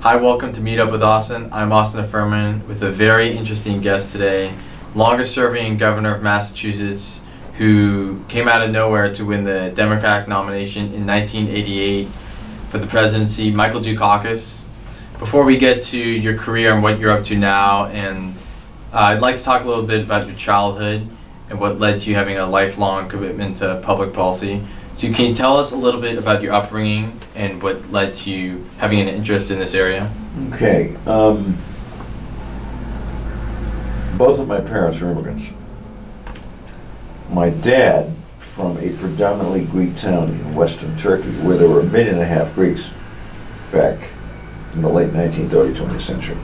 Hi, welcome to Meet Up with Austin. I'm Austin Furhman with a very interesting guest today, longest serving governor of Massachusetts, who came out of nowhere to win the Democratic nomination in 1988 for the presidency, Michael Dukakis. Before we get to your career and what you're up to now, and I'd like to talk a little bit about your childhood and what led to you having a lifelong commitment to public policy. So can you tell us a little bit about your upbringing and what led to you having an interest in this area? Okay. Both of my parents were immigrants. My dad, from a predominantly Greek town in western Turkey, where there were 1.5 million Greeks back in the late 19th, early 20th century.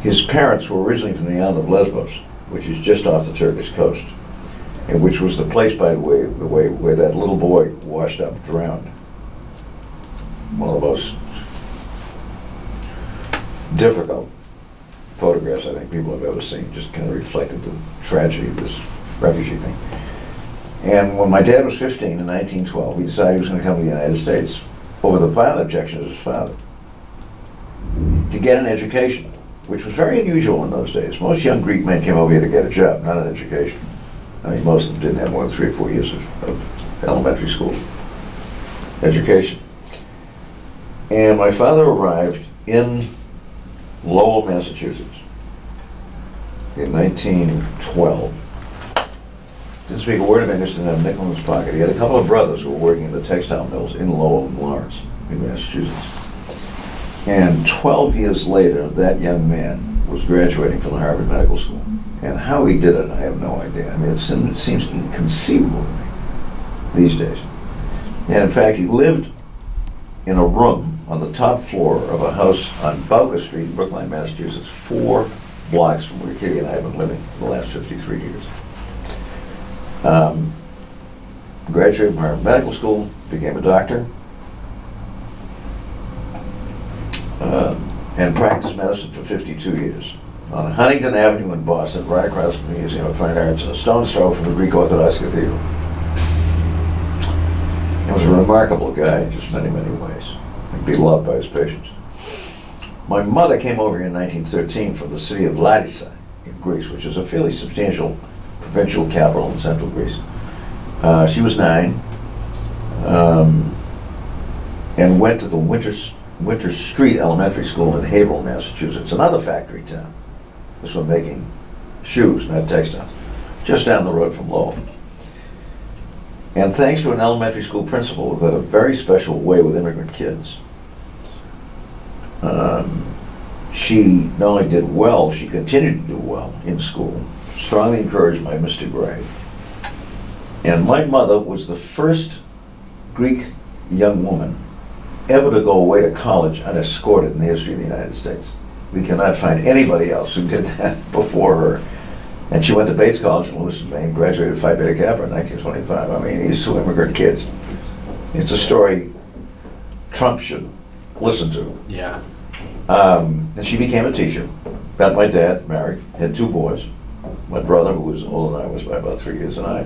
His parents were originally from the island of Lesbos, which is just off the Turkish coast, and which was the place, by the way, where that little boy washed up, drowned. One of the most difficult photographs I think people have ever seen, just kind of reflected the tragedy of this refugee thing. And when my dad was 15 in 1912, he decided he was going to come to the United States over the violent objections of his father to get an education, which was very unusual in those days. Most young Greek men came over here to get a job, not an education. I mean, most of them didn't have more than 3 or 4 years of elementary school education. And my father arrived in Lowell, Massachusetts in 1912. Didn't speak a word of English, didn't have a nickel in his pocket. He had a couple of brothers who were working in the textile mills in Lowell and Lawrence in Massachusetts. And 12 years later, that young man was graduating from the Harvard Medical School. And how he did it, I have no idea. I mean, it seems inconceivable to me these days. And in fact, he lived in a room on the top floor of a house on Bowker Street in Brookline, Massachusetts, 4 blocks from where Kitty and I have been living for the last 53 years. Graduated from Harvard Medical School, became a doctor, and practiced medicine for 52 years. On Huntington Avenue in Boston, right across from the Museum of Fine Arts, and a stone's throw from the Greek Orthodox Cathedral. He was a remarkable guy in just many, many ways, and beloved by his patients. My mother came over here in 1913 from the city of Larissa in Greece, which is a fairly substantial provincial capital in central Greece. She was 9, and went to the Winter Street Elementary School in Haverhill, Massachusetts, another factory town. This one making shoes, not textiles, just down the road from Lowell. And thanks to an elementary school principal who had a very special way with immigrant kids, she not only did well, she continued to do well in school, strongly encouraged by Mr. Gray. And my mother was the first Greek young woman ever to go away to college unescorted in the history of the United States. We cannot find anybody else who did that before her. And she went to Bates College in Lewiston, Maine, graduated Phi Beta Kappa in 1925. I mean, these 2 immigrant kids. It's a story Trump should listen to. Yeah. And she became a teacher. Got my dad married, had 2 boys. My brother, who was older than I was by about 3 years, and I.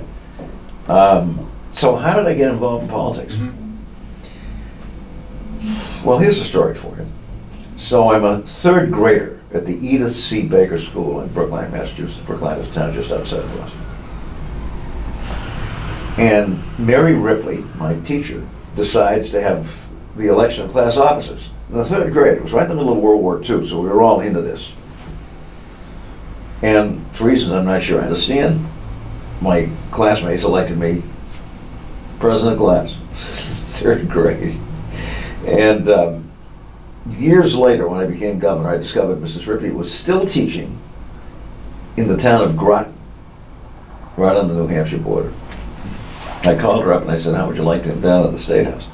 So how did I get involved in politics? Well, here's the story for you. So I'm a 3rd grader at the Edith C. Baker School in Brookline, Massachusetts. Brookline is a town just outside of Boston. And Mary Ripley, my teacher, decides to have the election of class officers. In the 3rd grade, it was right in the middle of World War II, so we were all into this. And for reasons I'm not sure I understand, my classmates elected me president of class, 3rd grade. And years later, when I became governor, I discovered Mrs. Ripley was still teaching in the town of Groton, right on the New Hampshire border. I called her up and I said, how would you like to come down to the State House?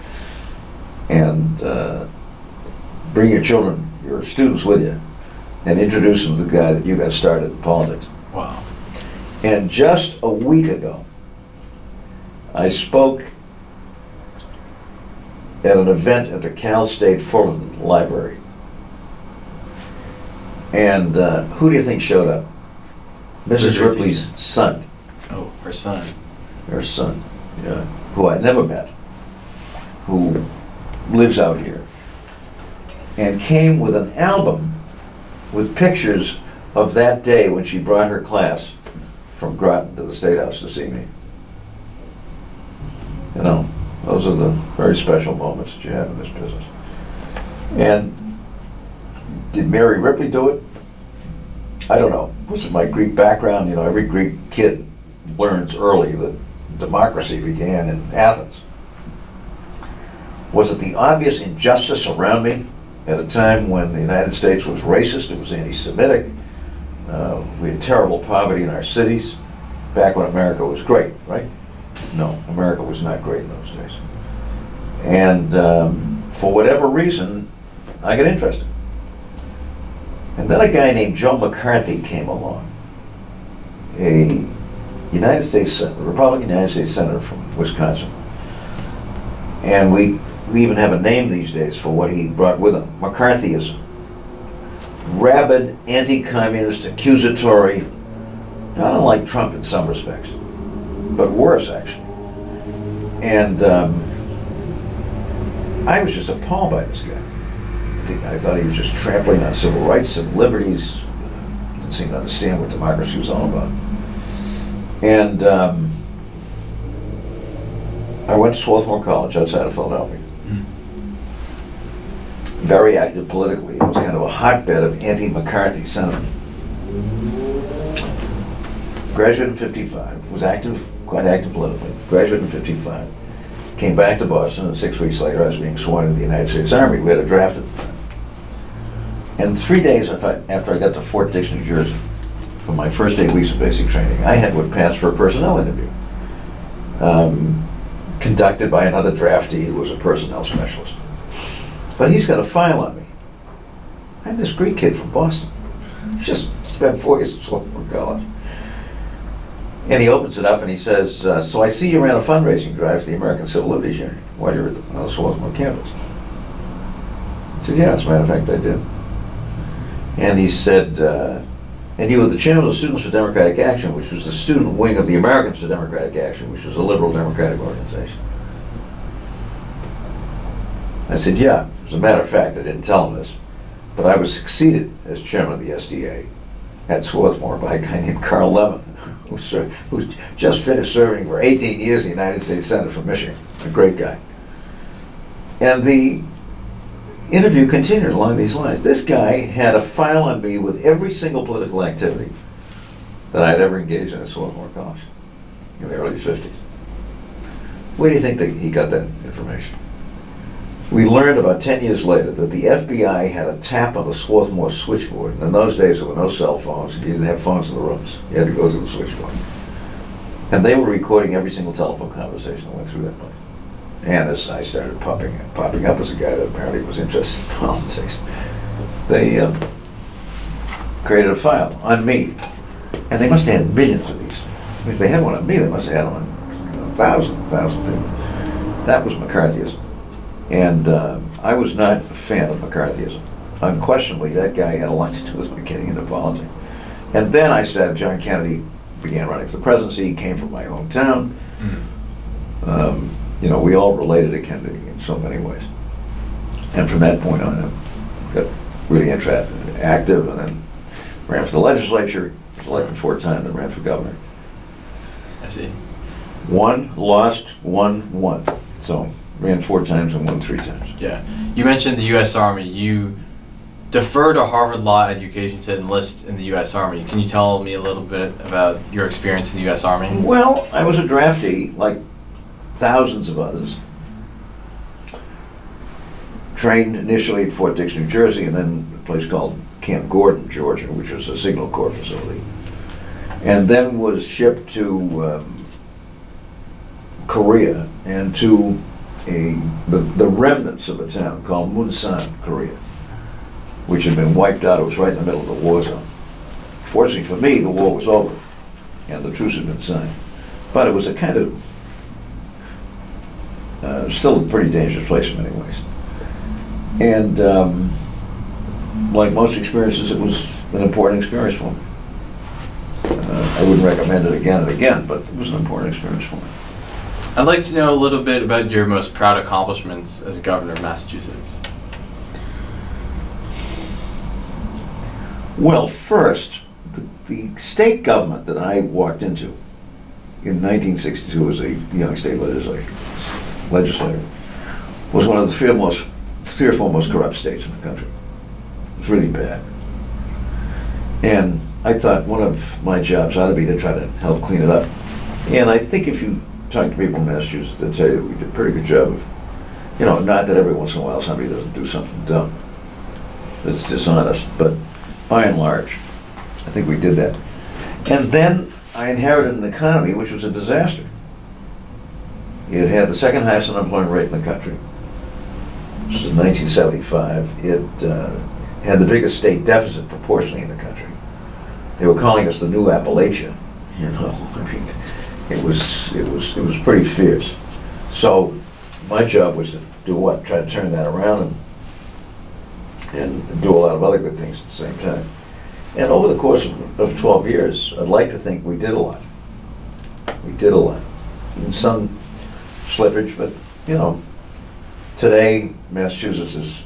And bring your children, your students with you, and introduce them to the guy that you got started in politics. Wow. And just a week ago, I spoke at an event at the Cal State Fullerton Library. And who do you think showed up? Mrs. Ripley's son. Oh, her son. Her son, yeah. Who I never met, who lives out here. and came with an album with pictures of that day when she brought her class from Groton to the State House to see me. You know, those are the very special moments that you have in this business. And did Mary Ripley do it? I don't know. Was it my Greek background? You know, every Greek kid learns early that democracy began in Athens. Was it the obvious injustice around me at a time when the United States was racist, it was anti-Semitic, we had terrible poverty in our cities, back when America was great, right? No, America was not great in those days. And for whatever reason, I got interested. And then a guy named Joe McCarthy came along, a Republican United States Senator from Wisconsin. And we even have a name these days for what he brought with him, McCarthyism. Rabid, anti-communist, accusatory, not unlike Trump in some respects, but worse actually. And I was just appalled by this guy. I thought he was just trampling on civil rights, civil liberties, didn't seem to understand what democracy was all about. And I went to Swarthmore College outside of Philadelphia. Very active politically. It was kind of a hotbed of anti-McCarthy sentiment. Graduated in 55, was active, quite active politically. Graduated in 55, came back to Boston, and 6 weeks later I was being sworn into the United States Army. We had a draft at the time. And 3 days after I got to Fort Dix, New Jersey, for my first 8 weeks of basic training, I had what passed for a personnel interview, conducted by another draftee who was a personnel specialist. But he's got a file on me. I'm this Greek kid from Boston. Just spent 4 years at Swarthmore College. And he opens it up and he says, so I see you ran a fundraising drive for the American Civil Liberties Union while you were on the Swarthmore campus. I said, yeah, as a matter of fact, I did. And he said, and you were the chairman of the Students for Democratic Action, which was the student wing of the Americans for Democratic Action, which was a liberal democratic organization. I said, yeah. As a matter of fact, I didn't tell him this, but I was succeeded as chairman of the SDA at Swarthmore by a guy named Carl Levin, who just finished serving for 18 years in the United States Senate from Michigan, a great guy. And the interview continued along these lines. This guy had a file on me with every single political activity that I'd ever engaged in at Swarthmore College in the early 50s. Where do you think that he got that information? We learned about 10 years later that the FBI had a tap on the Swarthmore switchboard. And in those days, there were no cell phones, and you didn't have phones in the rooms. You had to go through the switchboard. And they were recording every single telephone conversation that went through that place. And as I started popping up as a guy that apparently was interested in politics, they created a file on me. And they must have had millions of these things. If they had one on me, they must have had one on 1,000 people. That was McCarthyism. And I was not a fan of McCarthyism. Unquestionably, that guy had a lot to do with me getting into politics. And then I said, John Kennedy began running for the presidency. He came from my hometown. You know, we all related to Kennedy in so many ways. And from that point on, I got really interested, active, and then ran for the legislature, was elected 4 times, and ran for governor. I see. Won, lost, won. So ran 4 times and won 3 times. Yeah. You mentioned the U.S. Army. You deferred a Harvard Law education to enlist in the U.S. Army. Can you tell me a little bit about your experience in the U.S. Army? Well, I was a draftee, like thousands of others. Trained initially at Fort Dix, New Jersey, and then a place called Camp Gordon, Georgia, which was a Signal Corps facility. And then was shipped to Korea and to the remnants of a town called Munsan, Korea, which had been wiped out. It was right in the middle of the war zone. Fortunately for me, the war was over and the truce had been signed. But it was a kind of still a pretty dangerous place in many ways. And like most experiences, it was an important experience for me. I wouldn't recommend it again and again, but it was an important experience for me. I'd like to know a little bit about your most proud accomplishments as governor of Massachusetts. Well, first, the state government that I walked into in 1962 as a young state legislator was one of the three or four most corrupt states in the country. It was really bad. And I thought one of my jobs ought to be to try to help clean it up. And I think if you talk to people in Massachusetts, they'll tell you that we did a pretty good job of, not that every once in a while somebody doesn't do something dumb that's dishonest, but by and large, I think we did that. And then I inherited an economy which was a disaster. It had the second highest unemployment rate in the country. This was in 1975. It had the biggest state deficit proportionally in the country. They were calling us the new Appalachia. I mean, it was pretty fierce. So my job was to do what? Try to turn that around and do a lot of other good things at the same time. And over the course of 12 years, I'd like to think we did a lot. We did a lot. And some slippage, but today Massachusetts is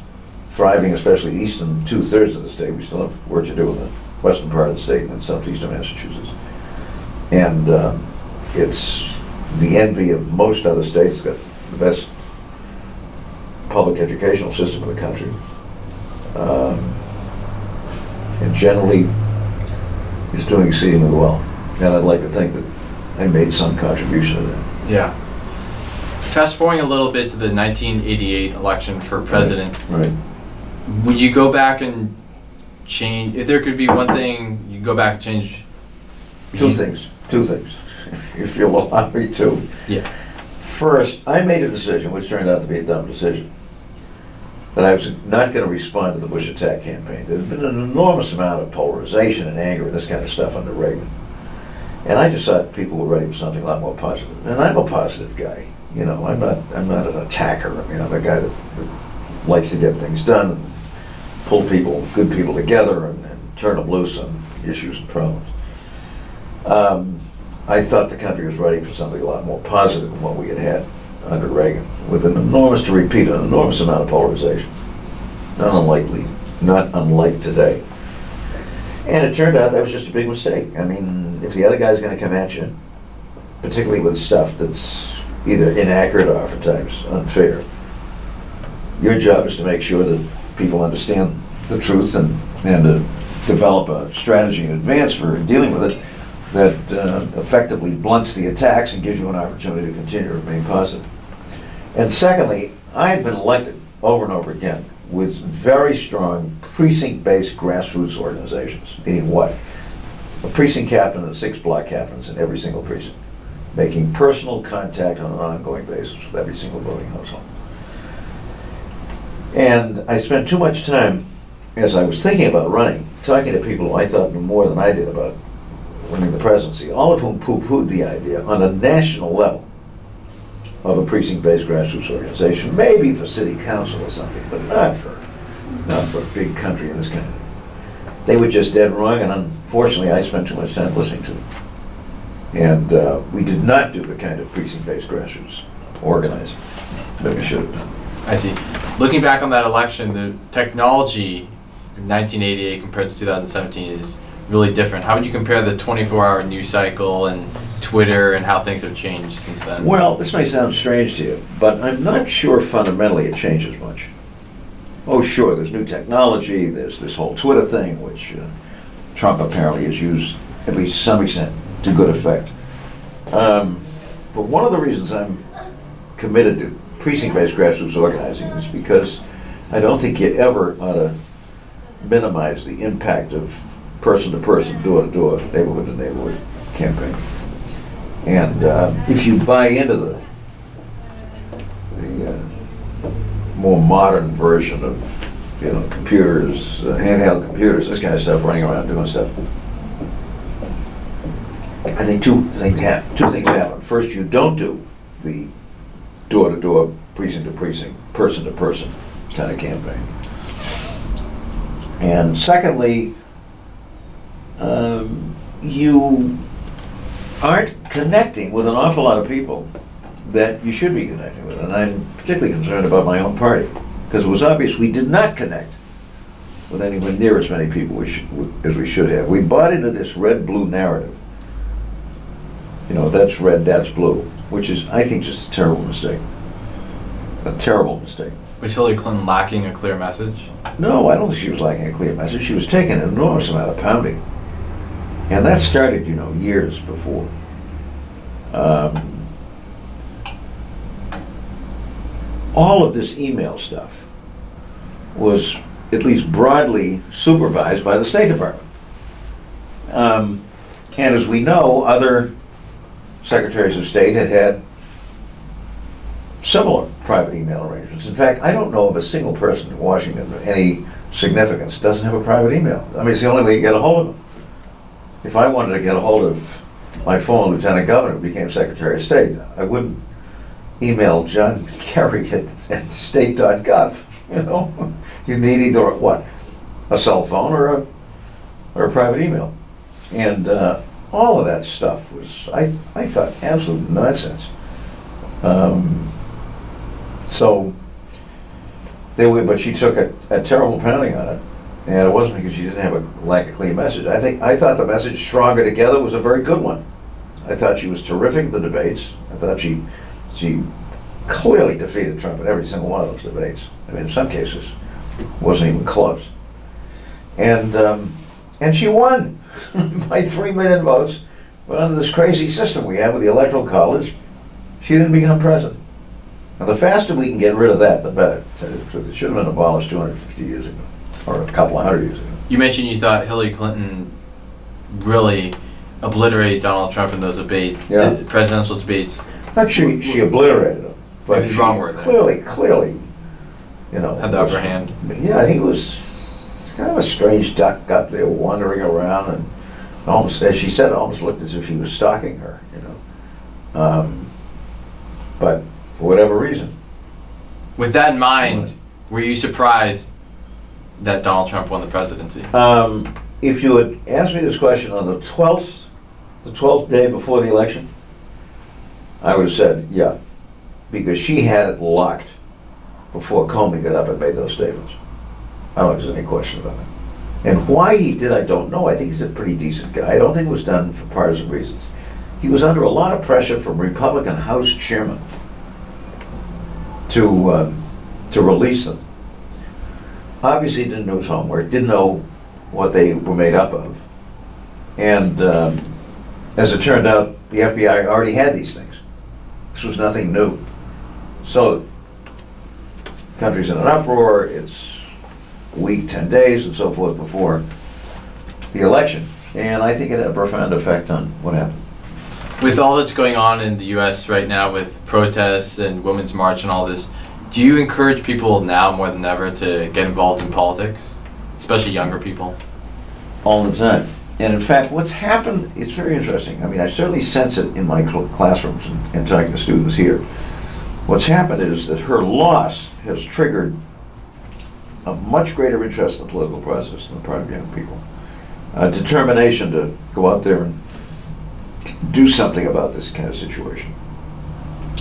thriving, especially the eastern 2/3 of the state. We still have work to do in the western part of the state and southeastern Massachusetts. And it's the envy of most other states. It's got the best public educational system in the country. And generally is doing exceedingly well. And I'd like to think that I made some contribution to that. Yeah. Fast forwarding a little bit to the 1988 election for president. Right. Would you go back and change, if there could be one thing you go back and change? Two things, if you'll allow me to. Yeah. First, I made a decision, which turned out to be a dumb decision, that I was not going to respond to the Bush attack campaign. There had been an enormous amount of polarization and anger and this kind of stuff under Reagan. And I just thought people were ready for something a lot more positive. And I'm a positive guy. I'm not an attacker. I mean, I'm a guy that likes to get things done and pull good people together and turn them loose on issues and problems. I thought the country was ready for something a lot more positive than what we had had under Reagan, with an enormous amount of polarization. Not unlike today. And it turned out that was just a big mistake. I mean, if the other guy's going to come at you, particularly with stuff that's either inaccurate or oftentimes unfair, your job is to make sure that people understand the truth and to develop a strategy in advance for dealing with it that effectively blunts the attacks and gives you an opportunity to continue to remain positive. And secondly, I had been elected over and over again with very strong precinct-based grassroots organizations, meaning what? A precinct captain and 6 block captains in every single precinct, making personal contact on an ongoing basis with every single voting household. And I spent too much time, as I was thinking about running, talking to people who I thought knew more than I did about winning the presidency, all of whom poo-pooed the idea on a national level of a precinct-based grassroots organization, maybe for city council or something, but not for a big country in this country. They were just dead wrong, and unfortunately I spent too much time listening to them. And we did not do the kind of precinct-based grassroots organizing that we should have done. I see. Looking back on that election, the technology in 1988 compared to 2017 is really different. How would you compare the 24-hour news cycle and Twitter and how things have changed since then? Well, this may sound strange to you, but I'm not sure fundamentally it changes much. Oh, sure, there's new technology, there's this whole Twitter thing, which Trump apparently has used, at least to some extent, to good effect. But one of the reasons I'm committed to precinct-based grassroots organizing is because I don't think you ever ought to minimize the impact of person-to-person, door-to-door, neighborhood-to-neighborhood campaign. And if you buy into the more modern version of computers, handheld computers, this kind of stuff, running around doing stuff, I think two things happen. First, you don't do the door-to-door, precinct-to-precinct, person-to-person kind of campaign. And secondly, you aren't connecting with an awful lot of people that you should be connecting with. And I'm particularly concerned about my own party, because it was obvious we did not connect with anywhere near as many people as we should have. We bought into this red-blue narrative. You know, that's red, that's blue, which is, I think, just a terrible mistake. A terrible mistake. Was Hillary Clinton lacking a clear message? No, I don't think she was lacking a clear message. She was taking an enormous amount of pounding. And that started, you know, years before. All of this email stuff was at least broadly supervised by the State Department. And as we know, other secretaries of state had similar private email arrangements. In fact, I don't know of a single person in Washington of any significance doesn't have a private email. I mean, it's the only way you get a hold of them. If I wanted to get a hold of my former lieutenant governor who became Secretary of State, I wouldn't email John Kerry at state.gov, you know? You need either what? A cell phone or a private email. And all of that stuff was, I thought, absolute nonsense. So but she took a terrible pounding on it, and it wasn't because she didn't have a lack of clear message. I thought the message "Stronger Together" was a very good one. I thought she was terrific at the debates. I thought she clearly defeated Trump in every single one of those debates. I mean, in some cases, it wasn't even close. And she won by 3 million votes. But under this crazy system we have with the Electoral College, she didn't become president. Now, the faster we can get rid of that, the better. It should have been abolished 250 years ago, or a couple of hundred years ago. You mentioned you thought Hillary Clinton really obliterated Donald Trump in those presidential debates. Not she obliterated him, but Maybe wrong word clearly, you know, had the upper hand. Yeah, he was kind of a strange duck up there wandering around, and almost, as she said, it almost looked as if he was stalking her, you know. But for whatever reason. With that in mind, were you surprised that Donald Trump won the presidency? If you had asked me this question on the 12th day before the election, I would have said, yeah, because she had it locked before Comey got up and made those statements. I don't think there's any question about it. And why he did, I don't know. I think he's a pretty decent guy. I don't think it was done for partisan reasons. He was under a lot of pressure from Republican House chairmen to release them. Obviously, he didn't do his homework, didn't know what they were made up of. And as it turned out, the FBI already had these things. This was nothing new. So, the country's in an uproar, it's a week, 10 days, and so forth before the election. And I think it had a profound effect on what happened. With all that's going on in the U.S. right now with protests and Women's March and all this, do you encourage people now more than ever to get involved in politics, especially younger people? All the time. And in fact, what's happened, it's very interesting. I mean, I certainly sense it in my classrooms and talking to students here. What's happened is that her loss has triggered a much greater interest in the political process on the part of young people. A determination to go out there and do something about this kind of situation.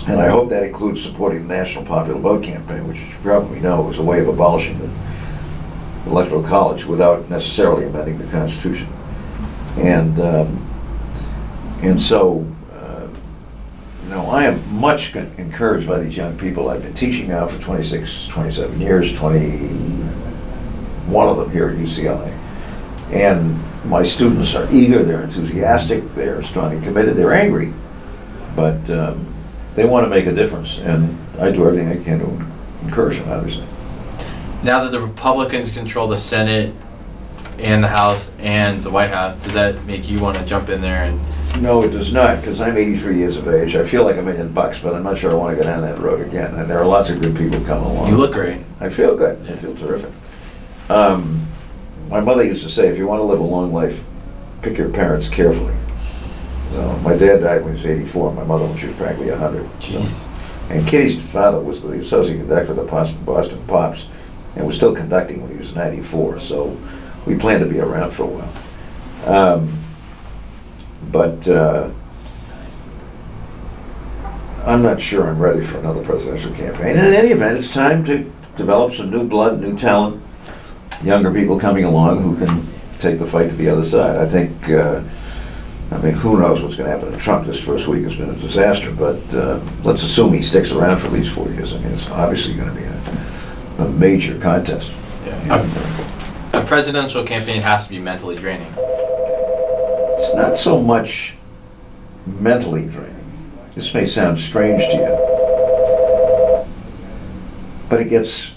And I hope that includes supporting the National Popular Vote campaign, which, as you probably know, is a way of abolishing the Electoral College without necessarily amending the Constitution. And so, you know, I am much encouraged by these young people. I've been teaching now for 26, 27 years, 21 of them here at UCLA. And my students are eager, they're enthusiastic, they're strongly committed, they're angry, but they want to make a difference, and I do everything I can to encourage them, obviously. Now that the Republicans control the Senate and the House and the White House, does that make you want to jump in there and... No, it does not, because I'm 83 years of age. I feel like $1 million, but I'm not sure I want to go down that road again, and there are lots of good people coming along. You look great. I feel good. I feel terrific. My mother used to say, if you want to live a long life, pick your parents carefully. So my dad died when he was 84, my mother when she was practically 100. Jeez. So, and Kitty's father was the associate conductor of the Boston Pops and was still conducting when he was 94, so we planned to be around for a while. But I'm not sure I'm ready for another presidential campaign. And in any event, it's time to develop some new blood, new talent, younger people coming along who can take the fight to the other side. I think, who knows what's going to happen to Trump. This first week has been a disaster, but let's assume he sticks around for at least 4 years. I mean, it's obviously going to be a major contest. Yeah. A presidential campaign has to be mentally draining. It's not so much mentally draining. This may sound strange to you, but it gets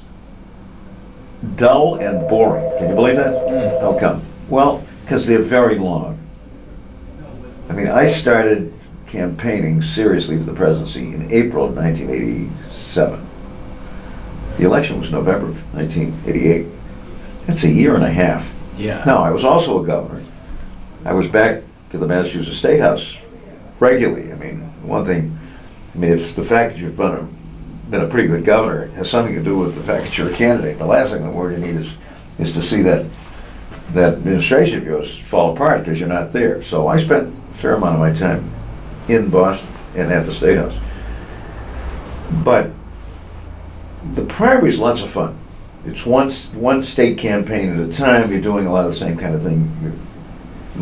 dull and boring. Can you believe that? How come? Well, because they're very long. I mean, I started campaigning seriously for the presidency in April of 1987. The election was November of 1988. That's a year and a half. Yeah. Now, I was also a governor. I was back to the Massachusetts State House regularly. I mean, one thing, if the fact that you've been a pretty good governor has something to do with the fact that you're a candidate, the last thing in the world you need is to see that administration of yours fall apart because you're not there. So I spent a fair amount of my time in Boston and at the State House. But the primary is lots of fun. It's one state campaign at a time. You're doing a lot of the same kind of thing you're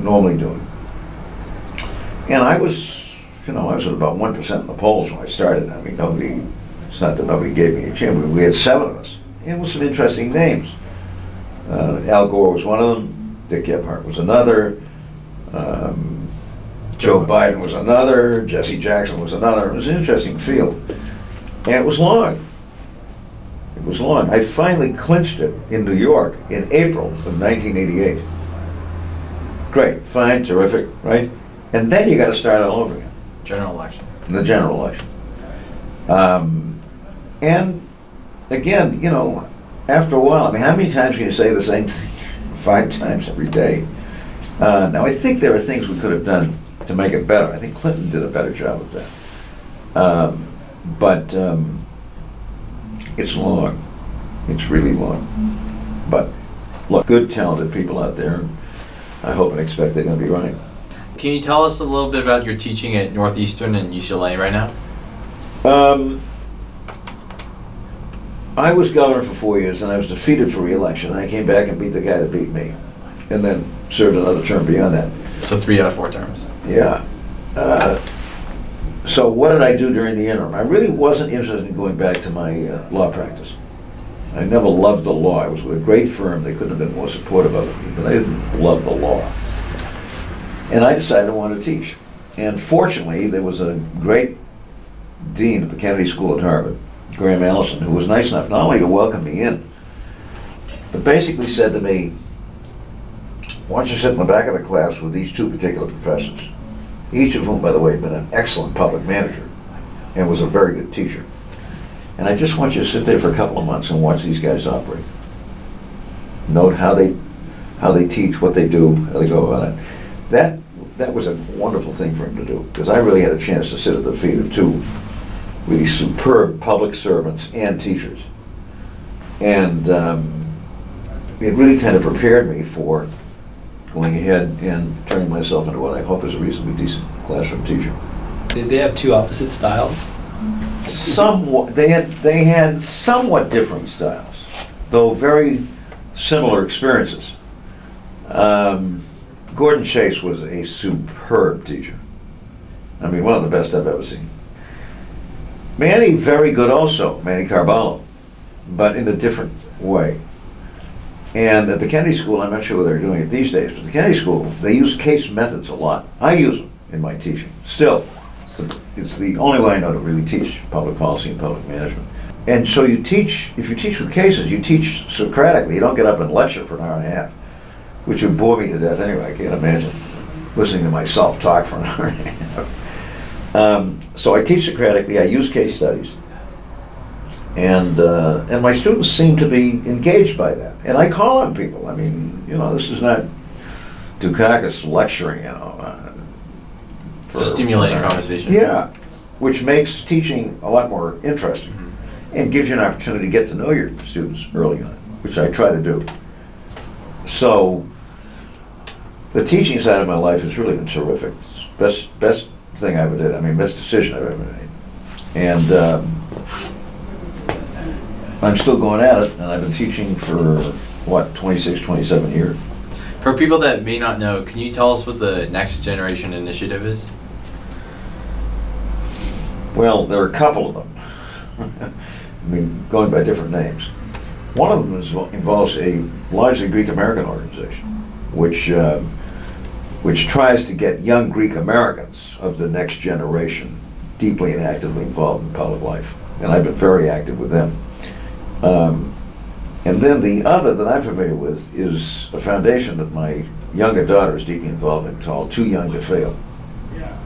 normally doing. And I was at about 1% in the polls when I started. I mean, it's not that nobody gave me a chance. We had 7 of us. And with some interesting names. Al Gore was one of them. Dick Gephardt was another. Joe Biden was another. Jesse Jackson was another. It was an interesting field. And it was long. It was long. I finally clinched it in New York in April of 1988. Great, fine, terrific, right? And then you got to start all over again. General election. The general election. And again, after a while, I mean, how many times can you say the same thing? 5 times every day. Now, I think there are things we could have done to make it better. I think Clinton did a better job of that. But it's long. It's really long. But look, good, talented people out there. I hope and expect they're going to be running. Can you tell us a little bit about your teaching at Northeastern and UCLA right now? I was governor for 4 years, and I was defeated for re-election. And I came back and beat the guy that beat me, and then served another term beyond that. So 3 out of 4 terms. Yeah. So what did I do during the interim? I really wasn't interested in going back to my law practice. I never loved the law. I was with a great firm. They couldn't have been more supportive of me, but I didn't love the law. And I decided I wanted to teach. And fortunately, there was a great dean at the Kennedy School at Harvard, Graham Allison, who was nice enough not only to welcome me in, but basically said to me, why don't you sit in the back of the class with these 2 particular professors, each of whom, by the way, had been an excellent public manager and was a very good teacher. And I just want you to sit there for a couple of months and watch these guys operate. Note how they teach, what they do, how they go about it. That was a wonderful thing for him to do, because I really had a chance to sit at the feet of 2 really superb public servants and teachers. And it really kind of prepared me for going ahead and turning myself into what I hope is a reasonably decent classroom teacher. Did they have 2 opposite styles? Somewhat. They had somewhat different styles, though very similar experiences. Gordon Chase was a superb teacher. I mean, one of the best I've ever seen. Manny, very good also, Manny Carballo, but in a different way. And at the Kennedy School, I'm not sure what they're doing it these days, but the Kennedy School, they use case methods a lot. I use them in my teaching. Still, it's the only way I know to really teach public policy and public management. And so you teach, if you teach with cases, you teach Socratically. You don't get up and lecture for an hour and a half, which would bore me to death anyway. I can't imagine listening to myself talk for an hour and a half. So I teach Socratically. I use case studies. And my students seem to be engaged by that. And I call on people. I mean, this is not Dukakis lecturing, It's a stimulating conversation. Yeah, which makes teaching a lot more interesting and gives you an opportunity to get to know your students early on, which I try to do. So the teaching side of my life has really been terrific. It's best thing I ever did. I mean, best decision I've ever made. And I'm still going at it, and I've been teaching for 26, 27 years. For people that may not know, can you tell us what the Next Generation Initiative is? Well, there are a couple of them. I mean, going by different names. One of them involves a largely Greek American organization, which tries to get young Greek Americans of the next generation deeply and actively involved in public life. And I've been very active with them. And then the other that I'm familiar with is a foundation that my younger daughter is deeply involved in called Too Young to Fail.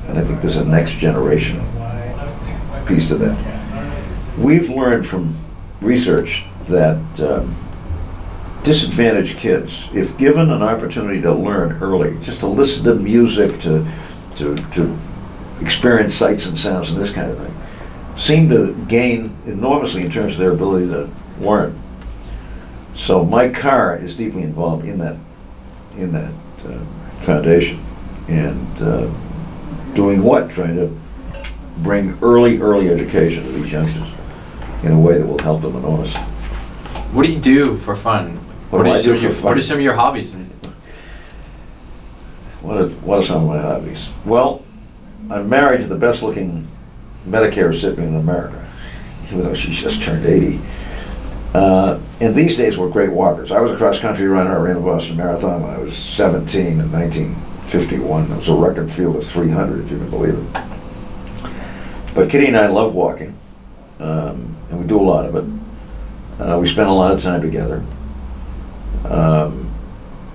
And I think there's a next generation piece to that. We've learned from research that disadvantaged kids, if given an opportunity to learn early, just to listen to music, to experience sights and sounds and this kind of thing, seem to gain enormously in terms of their ability to learn. So my car is deeply involved in that foundation, and doing what? Trying to bring early education to these youngsters in a way that will help them enormously. What do you do for fun? What do I do for fun? What are some of your hobbies? What are some of my hobbies? Well, I'm married to the best-looking Medicare recipient in America, even though she's just turned 80. And these days we're great walkers. I was a cross-country runner. I ran the Boston Marathon when I was 17 in 1951. It was a record field of 300, if you can believe it. But Kitty and I love walking, and we do a lot of it. We spend a lot of time together.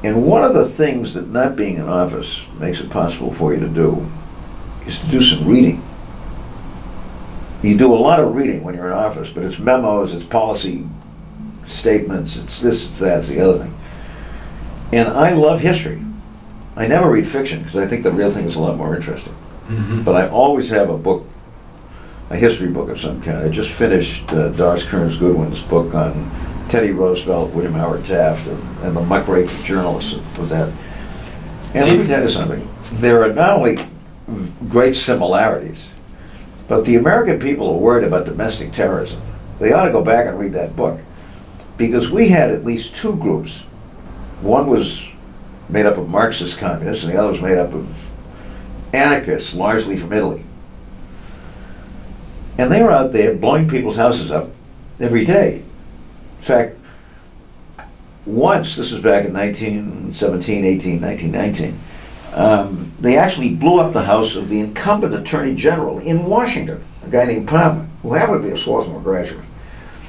And one of the things that not being in office makes it possible for you to do is to do some reading. You do a lot of reading when you're in office, but it's memos, it's policy statements, it's this, it's that, it's the other thing. And I love history. I never read fiction because I think the real thing is a lot more interesting. Mm-hmm. But I always have a history book of some kind. I just finished Doris Kearns Goodwin's book on Teddy Roosevelt, William Howard Taft, and the muckraking journalists of that. And let me tell you something. There are not only great similarities, but the American people are worried about domestic terrorism. They ought to go back and read that book. Because we had at least two groups. One was made up of Marxist communists, and the other was made up of anarchists, largely from Italy. And they were out there blowing people's houses up every day. In fact, once, this was back in 1917, 18, 1919, they actually blew up the house of the incumbent Attorney General in Washington, a guy named Palmer, who happened to be a Swarthmore graduate,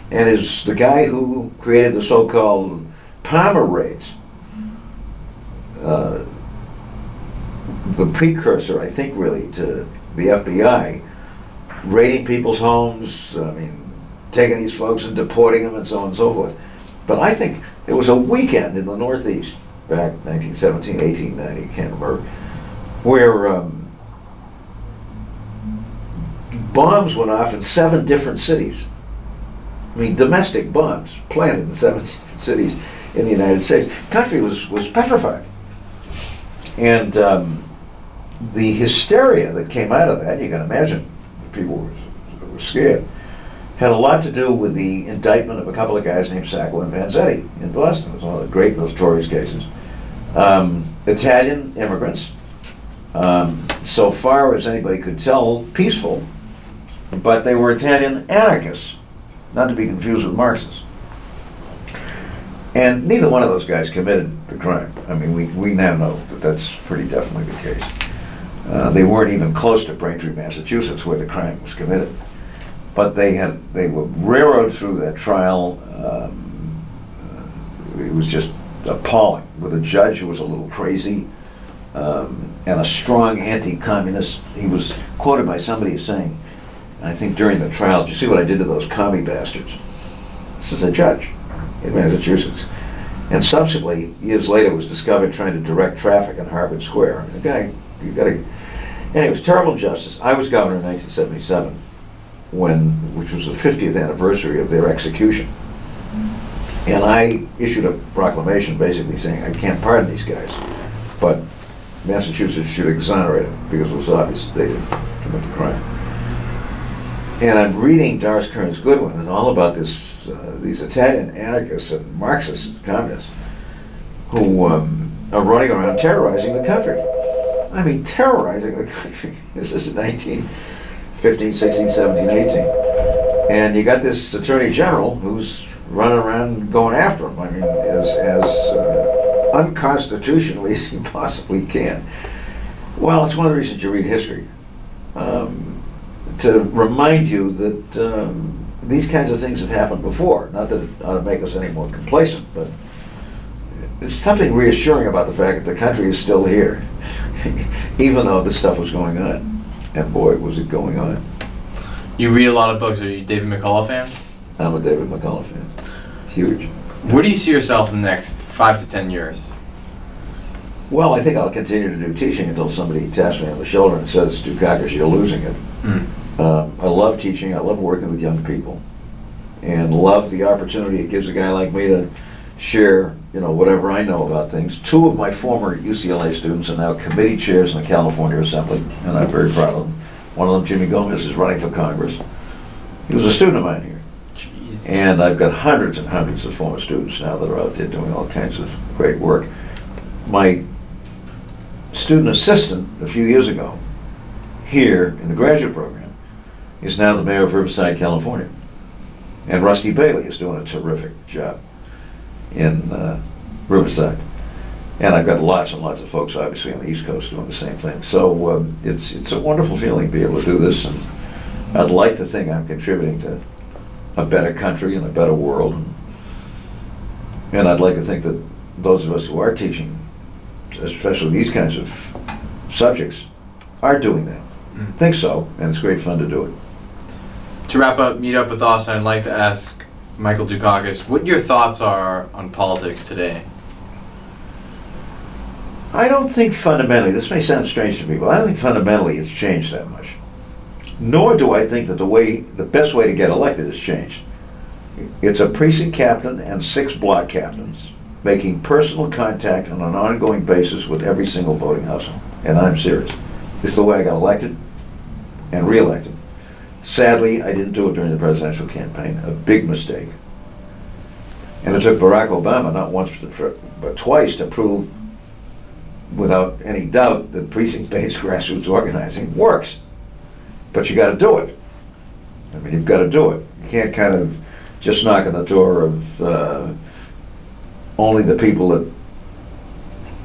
and is the guy who created the so-called Palmer raids. The precursor, I think, really, to the FBI raiding people's homes, taking these folks and deporting them and so on and so forth. But I think there was a weekend in the Northeast, back 1917, 1890, can't remember, where bombs went off in 7 different cities. Domestic bombs planted in 7 different cities in the United States. The country was petrified. And the hysteria that came out of that, you can imagine, people were scared, had a lot to do with the indictment of a couple of guys named Sacco and Vanzetti in Boston. It was one of the great notorious cases. Italian immigrants, so far as anybody could tell, peaceful, but they were Italian anarchists, not to be confused with Marxists. And neither one of those guys committed the crime. We now know that that's pretty definitely the case. They weren't even close to Braintree, Massachusetts, where the crime was committed. But they were railroaded through that trial. It was just appalling, with a judge who was a little crazy and a strong anti-communist. He was quoted by somebody as saying, I think during the trial, "Did you see what I did to those commie bastards?" This is a judge in Massachusetts. And subsequently, years later, was discovered trying to direct traffic in Harvard Square. The guy, anyway, it was terrible injustice. I was governor in 1977, which was the 50th anniversary of their execution. And I issued a proclamation basically saying, I can't pardon these guys, but Massachusetts should exonerate them because it was obvious they didn't commit the crime. And I'm reading Doris Kearns Goodwin and all about this these Italian anarchists and Marxist communists who are running around terrorizing the country. I mean, terrorizing the country. This is 1915, 16, 17, 18. And you got this attorney general who's running around going after him. I mean, as unconstitutionally as he possibly can. Well, it's one of the reasons you read history. To remind you that these kinds of things have happened before. Not that it ought to make us any more complacent, but there's something reassuring about the fact that the country is still here, even though this stuff was going on. And boy, was it going on. You read a lot of books. Are you a David McCullough fan? I'm a David McCullough fan. Huge. Where do you see yourself in the next 5 to 10 years? Well, I think I'll continue to do teaching until somebody taps me on the shoulder and says, Dukakis, you're losing it. I love teaching. I love working with young people, and love the opportunity it gives a guy like me to share, whatever I know about things. 2 of my former UCLA students are now committee chairs in the California Assembly, and I'm very proud of them. One of them, Jimmy Gomez, is running for Congress. He was a student of mine here. Jeez. And I've got hundreds and hundreds of former students now that are out there doing all kinds of great work. My student assistant a few years ago here in the graduate program is now the mayor of Riverside, California. And Rusty Bailey is doing a terrific job in Riverside. And I've got lots and lots of folks obviously on the East Coast doing the same thing. So it's a wonderful feeling to be able to do this, and I'd like to think I'm contributing to a better country and a better world. And I'd like to think that those of us who are teaching, especially these kinds of subjects, are doing that. Think so, and it's great fun to do it. To wrap up Meet Up with Austin, I'd like to ask Michael Dukakis what your thoughts are on politics today. I don't think fundamentally, this may sound strange to people, I don't think fundamentally it's changed that much. Nor do I think that the best way to get elected has changed. It's a precinct captain and 6 block captains making personal contact on an ongoing basis with every single voting household. And I'm serious. It's the way I got elected and re-elected. Sadly, I didn't do it during the presidential campaign, a big mistake. And it took Barack Obama not once but twice to prove without any doubt that precinct-based grassroots organizing works. But you got to do it. I mean, you've got to do it. You can't kind of just knock on the door of only the people that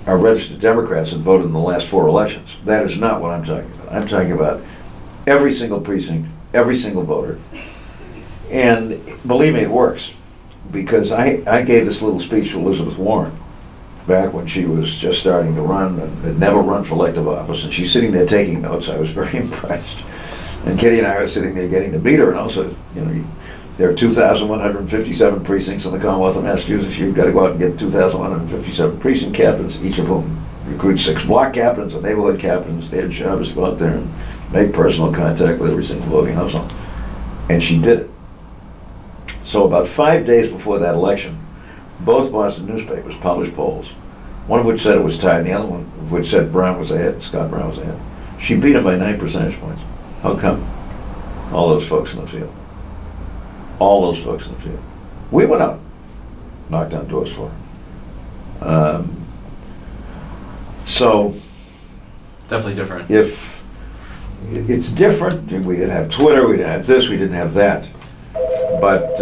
are registered Democrats and voted in the last 4 elections. That is not what I'm talking about. I'm talking about every single precinct, every single voter. And believe me, it works. Because I gave this little speech to Elizabeth Warren back when she was just starting to run and had never run for elective office, and she's sitting there taking notes. I was very impressed. And Kitty and I are sitting there getting to beat her, and also, there are 2,157 precincts in the Commonwealth of Massachusetts. You've got to go out and get 2,157 precinct captains, each of whom recruit 6 block captains and neighborhood captains. Their job is to go out there and make personal contact with every single voting household. And she did it. So about 5 days before that election, both Boston newspapers published polls, one of which said it was tied, and the other one of which said Brown was ahead, Scott Brown was ahead. She beat him by 9 percentage points. How come? All those folks in the field. All those folks in the field. We went out, knocked on doors for her. So, Definitely different. if it's different, we didn't have Twitter, we didn't have this, we didn't have that. But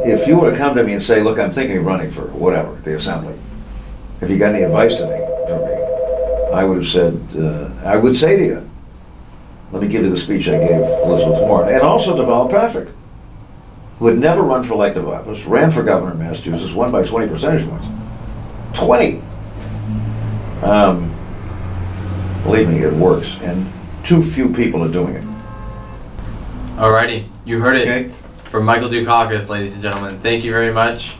if you were to come to me and say, look, I'm thinking of running for whatever, the assembly, if you got any advice from me, I would have said, I would say to you, let me give you the speech I gave Elizabeth Warren, and also to Val Patrick, who had never run for elective office, ran for governor of Massachusetts, won by 20 percentage points. 20! Believe me, it works, and too few people are doing it. Alrighty, you heard it Okay? from Michael Dukakis, ladies and gentlemen. Thank you very much.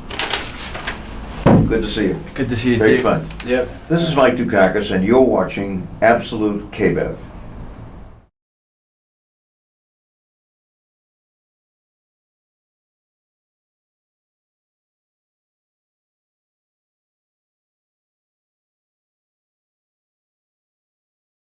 Good to see you. Good to see you Great too. fun. Yep. This is Mike Dukakis, and you're watching Absolute KBEV.